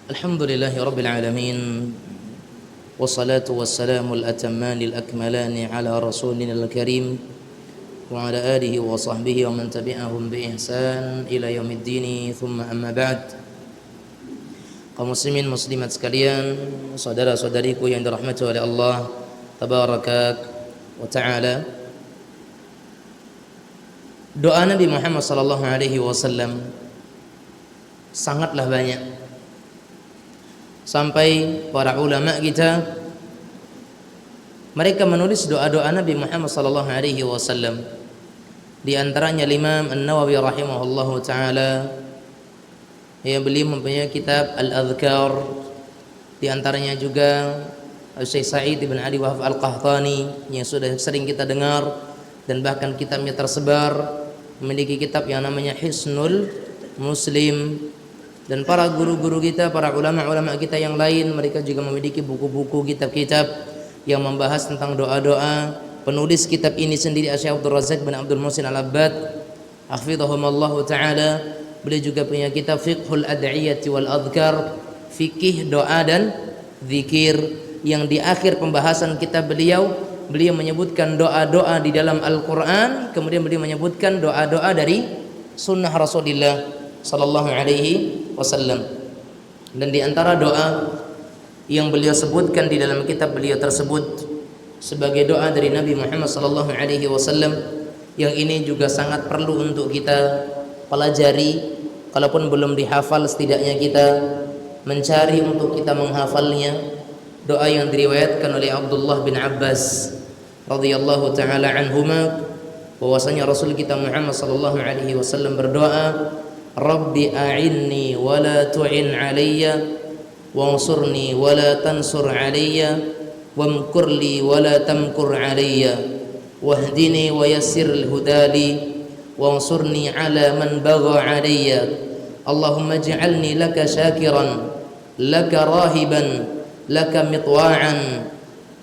Alhamdulillahi Rabbil Alamin. Wassalatu wassalamul atammanil akmalani ala rasulina al-karim wa ala alihi wa sahbihi wa man tabi'ahum bi ihsan ila yaumiddin. Thumma amma ba'd. Kaum muslimin muslimat sekalian, saudara-saudariku yang dirahmati oleh Allah tabaraka wa ta'ala, doa Nabi Muhammad sallallahu alaihi wasallam sangatlah banyak, sampai para ulama kita mereka menulis doa-doa Nabi Muhammad sallallahu alaihi wasallam. Di antaranya Imam An-Nawawi rahimahullahu taala, beliau mempunyai kitab Al-Adhkar. Di antaranya juga Syekh Sa'id bin Ali Wahab Al-Qahtani yang sudah sering kita dengar dan bahkan kitabnya tersebar, memiliki kitab yang namanya Hisnul Muslim. Dan para guru-guru kita, para ulama-ulama kita yang lain, mereka juga memiliki buku-buku, kitab-kitab yang membahas tentang doa-doa. Penulis kitab ini sendiri Syekh Abdul Razak bin Abdul Muhsin Al-Abbad hafidhahumallahu taala. Beliau juga punya kitab Fiqhul Ad'iyati wal Adhkar, fikih doa dan zikir, yang di akhir pembahasan kitab beliau menyebutkan doa-doa di dalam Al-Qur'an, kemudian beliau menyebutkan doa-doa dari sunnah Rasulullah sallallahu alaihi wasallam. Dan di antara doa yang beliau sebutkan di dalam kitab beliau tersebut sebagai doa dari Nabi Muhammad sallallahu alaihi wasallam, yang ini juga sangat perlu untuk kita pelajari. Kalaupun belum dihafal, setidaknya kita mencari untuk kita menghafalnya. Doa yang diriwayatkan oleh Abdullah bin Abbas radhiyallahu taala anhuma, bahwasanya Rasul kita Muhammad sallallahu alaihi wasallam berdoa, Rabbi a'inni wa la tu'in alayya wansurni wa la tansur alayya wamkurli wa la tamkur alayya wahdini wa yassir al-hudali wansurni ala man bagha alayya Allahumma ij'alni laka syakiran laka rahiban laka mitwa'an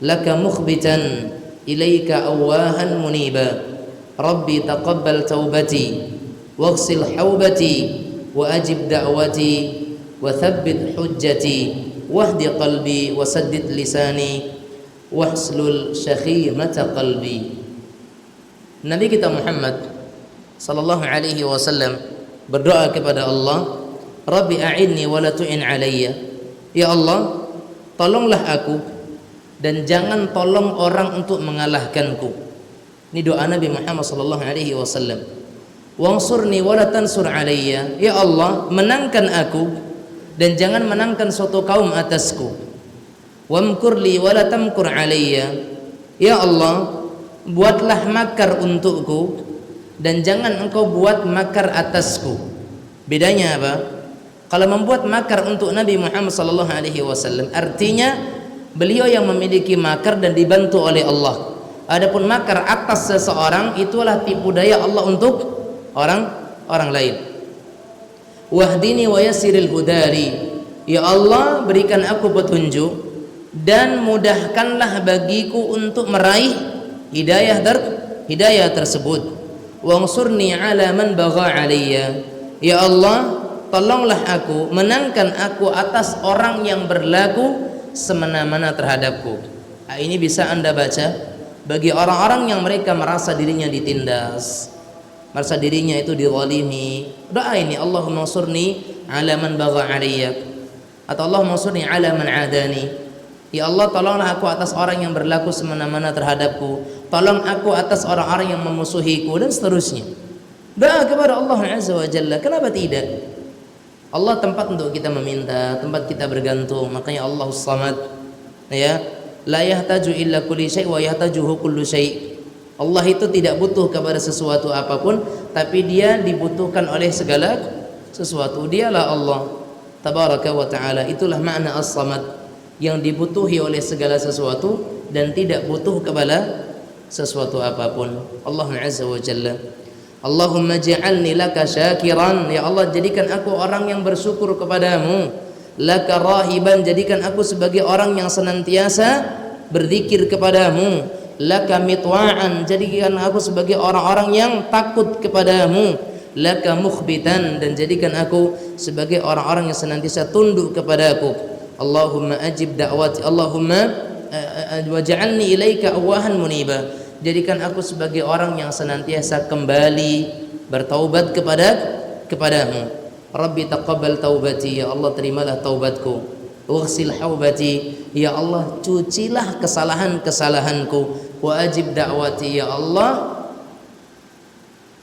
laka mukhbitan ilayka awahan muniba Rabbi taqabbal taubati waghsil hawbati wa ajib da'wati wa thabbit hujjati wahdi qalbi wa saddid lisani wahslul syakhimata qalbi. Nabi kita Muhammad sallallahu alaihi wasallam berdoa kepada Allah, Rabbi a'inni wa la tu'in alayya. Ya Allah, tolonglah aku dan jangan tolong orang untuk mengalahkanku. Ini doa Nabi Muhammad sallallahu alaihi wasallam. Wansurni wa la tansur alayya. Ya Allah, menangkan aku dan jangan menangkan suatu kaum atasku. Wamkurli wa la tamkur alayya. Ya Allah, buatlah makar untukku dan jangan engkau buat makar atasku. Bedanya apa? Kalau membuat makar untuk Nabi Muhammad sallallahu alaihi wasallam, artinya beliau yang memiliki makar dan dibantu oleh Allah. Adapun makar atas seseorang, itulah tipu daya Allah untuk orang lain. Wahdini wa yassiril hudari. Ya Allah, berikan aku petunjuk dan mudahkanlah bagiku untuk meraih hidayah tersebut. Wansurni ala man bagha alayya. Ya Allah, tolonglah aku, menangkan aku atas orang yang berlaku semena-mena terhadapku. Ini bisa Anda baca bagi orang-orang yang mereka merasa dirinya ditindas, merasa dirinya itu dizalimi. Doa ini, Allahumma ansurni ala man bagha alayya, atau Allahumma ansurni ala man adani. Ya Allah, tolonglah aku atas orang yang berlaku semena-mena terhadapku, tolong aku atas orang-orang yang memusuhiku, dan seterusnya. Doa kepada Allah Azza wa Jalla. Kenapa tidak? Allah tempat untuk kita meminta, tempat kita bergantung. Makanya Allah Samad, ya, la yahtaju illa kulli syai' wa yahtajuhu kullu syai'. Allah itu tidak butuh kepada sesuatu apapun, tapi dia dibutuhkan oleh segala sesuatu. Dialah Allah tabaraka wa ta'ala. Itulah makna as-samad, yang dibutuhi oleh segala sesuatu dan tidak butuh kepada sesuatu apapun. Allah Azza wa Jalla. Allahumma ja'alni laka syakiran. Ya Allah, jadikan aku orang yang bersyukur kepadamu. Laka rahiban, jadikan aku sebagai orang yang senantiasa berzikir kepadamu. Laka mitwa'an, jadikan aku sebagai orang-orang yang takut kepadamu. laka mukhbitan, dan jadikan aku sebagai orang-orang yang senantiasa tunduk kepadaku. Allahumma ajib da'wati, Allahumma waj'alni ilaika awahan muniba, jadikan aku sebagai orang yang senantiasa kembali bertaubat kepadamu. Rabbi taqabbal taubati, ya Allah terimalah taubatku. Waghsil haubati, ya Allah cucilah kesalahan-kesalahanku. Wa ajib da'wati, ya Allah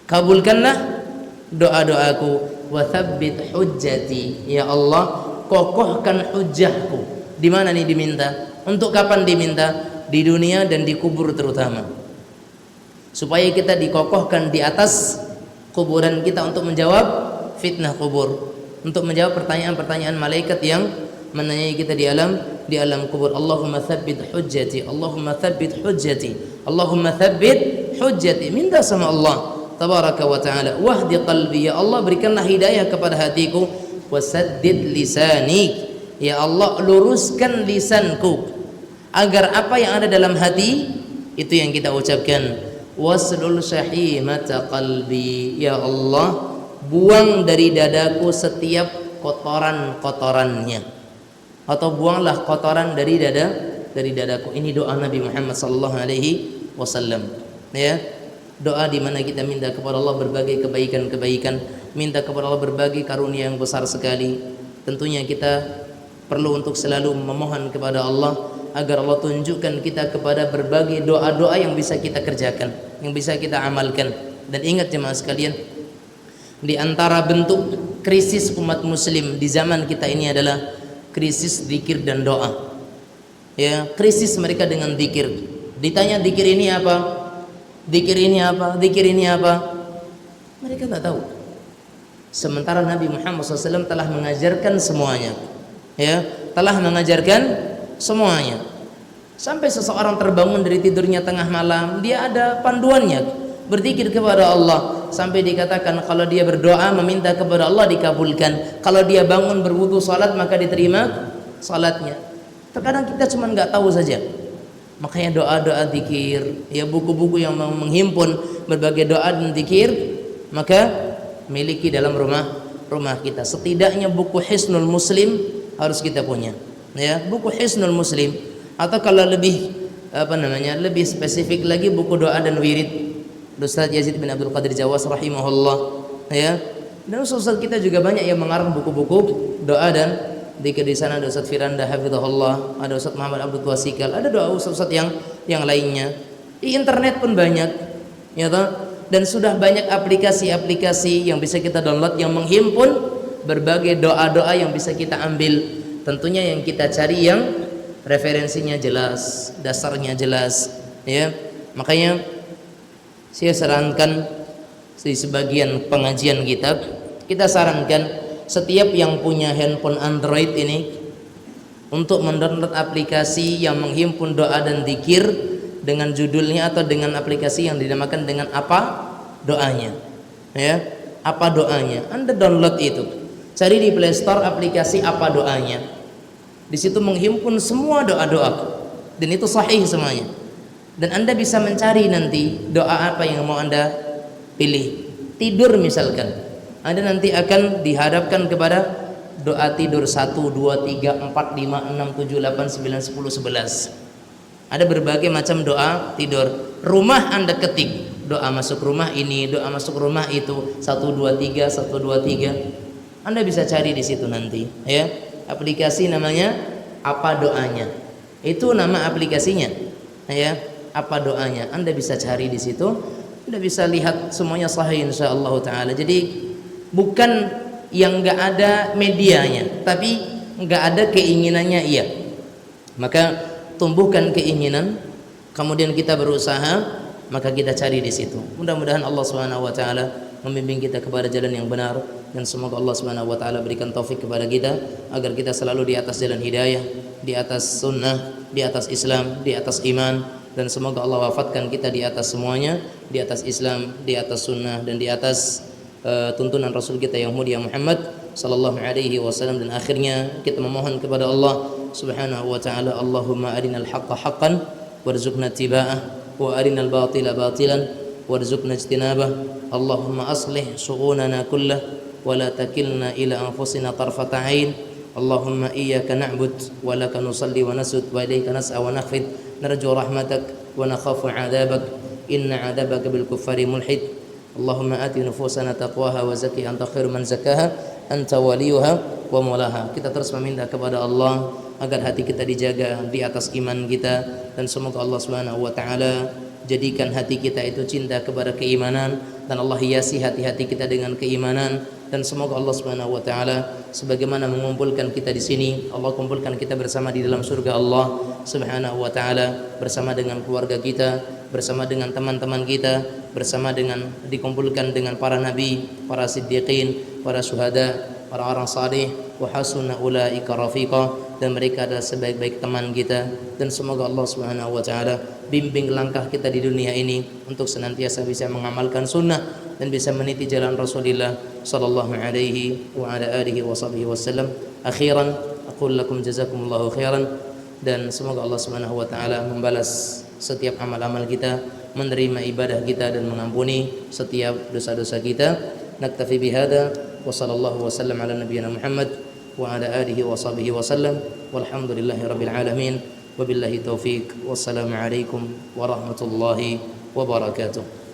kabulkanlah doa-doaku. Wa tsabbit hujjati, ya Allah kokohkan hujjahku. Di mana nih diminta? Untuk kapan diminta? Di dunia dan di kubur terutama, supaya kita dikokohkan di atas kuburan kita untuk menjawab fitnah kubur, untuk menjawab pertanyaan-pertanyaan malaikat yang menanyai kita di alam kubur. Allahumma tsabbit hujjati, Allahumma tsabbit hujjati, Allahumma tsabbit hujjati. Minta sama Allah tabaraka wa taala. Wahdi qalbi, ya Allah berikanlah hidayah kepada hatiku. Wasaddid lisani, ya Allah luruskan lisanku agar apa yang ada dalam hati itu yang kita ucapkan. Waslul syahimata qalbi, ya Allah buang dari dadaku setiap kotoran-kotorannya, atau buanglah kotoran dari dadaku. Ini doa Nabi Muhammad sallallahu alaihi wasallam, ya. Doa di mana kita minta kepada Allah berbagai kebaikan-kebaikan, minta kepada Allah berbagai karunia yang besar sekali. Tentunya kita perlu untuk selalu memohon kepada Allah agar Allah tunjukkan kita kepada berbagai doa-doa yang bisa kita kerjakan, yang bisa kita amalkan. Dan ingat jemaah sekalian, di antara bentuk krisis umat muslim di zaman kita ini adalah krisis zikir dan doa. Ya, krisis mereka dengan zikir. Ditanya zikir ini apa? Zikir ini apa? Zikir ini apa? Mereka tak tahu. Sementara Nabi Muhammad SAW telah mengajarkan semuanya. Ya, telah mengajarkan semuanya. Sampai seseorang terbangun dari tidurnya tengah malam, dia ada panduannya, berzikir kepada Allah. Sampai dikatakan kalau dia berdoa meminta kepada Allah dikabulkan. Kalau dia bangun berwudu salat maka diterima salatnya. Terkadang kita cuma nggak tahu saja. Makanya doa-doa zikir, ya buku-buku yang menghimpun berbagai doa dan zikir, maka miliki dalam rumah kita. Setidaknya buku Hisnul Muslim harus kita punya. Ya, buku Hisnul Muslim, atau kalau lebih lebih spesifik lagi buku doa dan wirid Ustaz Yazid bin Abdul Qadir Jawas rahimahullah, ya. Dan ustaz kita juga banyak yang mengarang buku-buku doa dan zikir. Di sana ada Ustaz Firanda hafizahullah, ada Ustaz Muhammad Abdul Wasikal, ada doa ustaz yang lainnya. Di internet pun banyak, ya toh. Dan sudah banyak aplikasi-aplikasi yang bisa kita download yang menghimpun berbagai doa-doa yang bisa kita ambil. Tentunya yang kita cari yang referensinya jelas, dasarnya jelas, ya. Makanya saya sarankan di sebagian pengajian kita sarankan setiap yang punya handphone Android ini untuk mendownload aplikasi yang menghimpun doa dan zikir dengan judulnya atau dengan aplikasi yang dinamakan dengan apa doanya, ya. Apa doanya, Anda download itu, cari di Play Store aplikasi apa doanya. Di situ menghimpun semua doa-doa dan itu sahih semuanya. Dan Anda bisa mencari nanti doa apa yang mau Anda pilih. Tidur misalkan, Anda nanti akan dihadapkan kepada doa tidur 1, 2, 3, 4, 5, 6, 7, 8, 9, 10, 11. Ada berbagai macam doa tidur. Rumah Anda ketik doa masuk rumah ini, doa masuk rumah itu, 1, 2, 3, 1, 2, 3. Anda bisa cari di situ nanti, ya. Aplikasi namanya apa doanya. Itu nama aplikasinya, ya. Apa doanya. Anda bisa cari di situ. Anda bisa lihat semuanya sahih insyaallah taala. Jadi bukan yang enggak ada medianya, tapi enggak ada keinginannya iya. Maka tumbuhkan keinginan, kemudian kita berusaha, maka kita cari di situ. Mudah-mudahan Allah Subhanahu wa taala membimbing kita kepada jalan yang benar, dan semoga Allah Subhanahu wa taala berikan taufik kepada kita agar kita selalu di atas jalan hidayah, di atas sunnah, di atas Islam, di atas iman, dan semoga Allah wafatkan kita di atas semuanya, di atas Islam, di atas sunnah, dan di atas tuntunan Rasul kita yang mulia Muhammad sallallahu alaihi wasallam. Dan akhirnya kita memohon kepada Allah Subhanahu wa taala, Allahumma arinal haqqa haqqan warzuqna ittiba'ah wa arinal batila batilan warzuqna ijtinabah. Allahumma aslih su'unana kullah wa la takilna ila anfusina tarfata ain. Allahumma iyyaka na'bud wa laka nusalli wa nasud wa ilayka nas'a wa nakhfid narju rahmatak wa nakhafu 'adzabak inna 'adzabaka bil kuffari mulhid. Allahumma ati nufusana taqwaha wa zakki anta khairu man zakkaha anta waliyuha wa maulaha. Kita terus meminta kepada Allah agar hati kita dijaga di atas iman kita, dan semoga Allah Subhanahu wa taala jadikan hati kita itu cinta kepada keimanan, dan Allah hiasi hati-hati kita dengan keimanan. Dan semoga Allah Subhanahu wa taala sebagaimana mengumpulkan kita di sini, Allah kumpulkan kita bersama di dalam surga Allah Subhanahu wa taala, bersama dengan keluarga kita, bersama dengan teman-teman kita, bersama dengan dikumpulkan dengan para nabi, para siddiqin, para syuhada, para orang saleh, wa hasuna ulaika rafiqa, dan mereka adalah sebaik-baik teman kita. Dan semoga Allah Subhanahu wa taala bimbing langkah kita di dunia ini untuk senantiasa bisa mengamalkan sunnah dan bisa meniti jalan Rasulullah sallallahu alaihi wa ala alihi wa sahbihi wasallam. Akhiran aqul lakum jazakumullahu khairan, dan semoga Allah Subhanahu wa taala membalas setiap amal-amal kita, menerima ibadah kita, dan mengampuni setiap dosa-dosa kita. Naktafi bihada wa sallallahu wasallam ala nabiyyina Muhammad wa ala alihi wa sahbihi wasallam walhamdulillahi rabbil alamin wabillahi taufiq. Wassalamu alaikum warahmatullahi wabarakatuh.